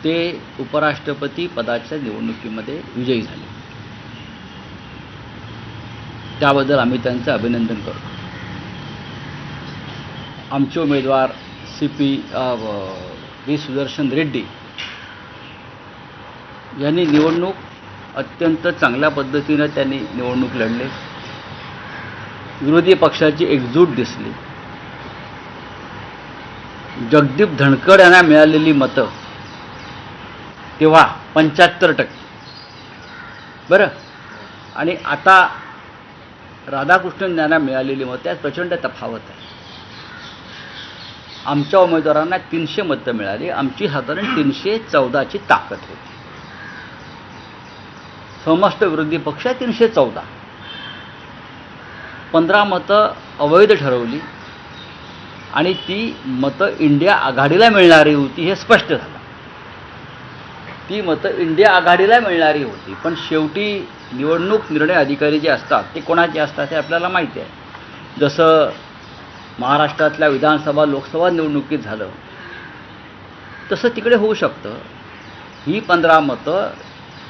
ते उपराष्ट्रपती पदाच्या निवडणुकीमध्ये विजयी झाले. त्याबद्दल आम्ही त्यांचं अभिनंदन करतो. आमचे उमेदवार व्ही सुदर्शन रेड्डी यांनी निवडणूक अत्यंत चांगल्या पद्धतीने त्यांनी निवडणूक लढले. विरोधी पक्षाची एकजूट दिसली. जगदीप धनखड यांना मिळालेली मतं तेव्हा 75%. बरं, आणि आता राधाकृष्णन यांना मिळालेली मतं यात प्रचंड तफावत आहे. आमच्या उमेदवारांना 300 मतं मिळाली. आमची साधारण 314ची ताकद होती. समस्त विरोधी पक्ष 314. 15 मतं अवैध ठरवली आणि ती मतं इंडिया आघाडीला मिळणारी होती हे स्पष्ट झालं. ती मतं इंडिया आघाडीला मिळणारी होती, पण शेवटी निवडणूक निर्णय अधिकारी जे असतात ते कोणाचे असतात हे आपल्याला माहिती आहे. जसं महाराष्ट्रातल्या विधानसभा लोकसभा निवडणुकीत झालं तसं तिकडे होऊ शकतं. ही 15 मतं,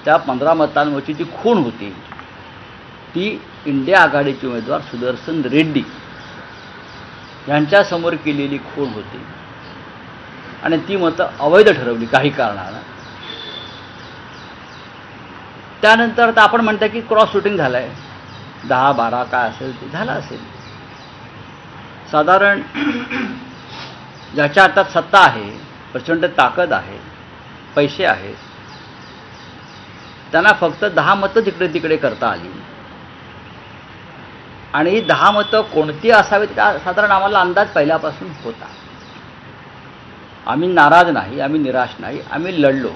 त्या 15 मतांवरची जी खूण होती ती इंडिया आघाडीचे उमेदवार सुदर्शन रेड्डी यांच्यासमोर केलेली खूण होती आणि ती मतं अवैध ठरवली काही कारणानं. त्यानंतर आता आपण म्हणता की क्रॉस वोटिंग झालं आहे, 10-12 काय असेल ते झालं असेल. साधारण ज्याच्या हातात सत्ता आहे, प्रचंड ताकद आहे, पैसे आहेत, त्यांना फक्त 10 मतं तिकडे तिकडे करता आली. आणि ही 10 मतं कोणती असावीत का साधारण आम्हाला अंदाज पहिल्यापासून होता. आम्ही नाराज नाही, आम्ही निराश नाही, आम्ही लढलो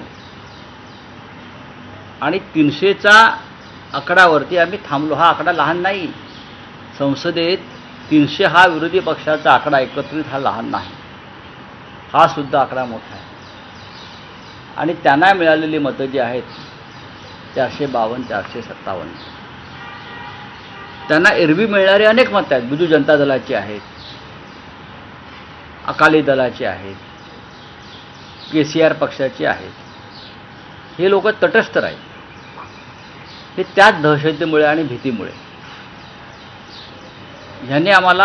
आणि 300च्या आकड्यावरती आम्ही थांबलो. हा आकडा लहान नाही. संसदेत 300 हा विरोधी पक्षाचा आकडा एकत्रित हा लहान नाही, हा सुद्धा आकडा मोठा आहे. आणि त्यांना मिळालेली मतं जी आहेत 452-457. त्यांना एरवी मिळणारी अनेक मतं आहेत. बिजू जनता दलाची आहेत, अकाली दलाची आहेत, KCR पक्षाची आहेत. हे लोक तटस्थ राहील. हे त्याच दहशतीमुळे आणि भीतीमुळे ह्यांनी आम्हाला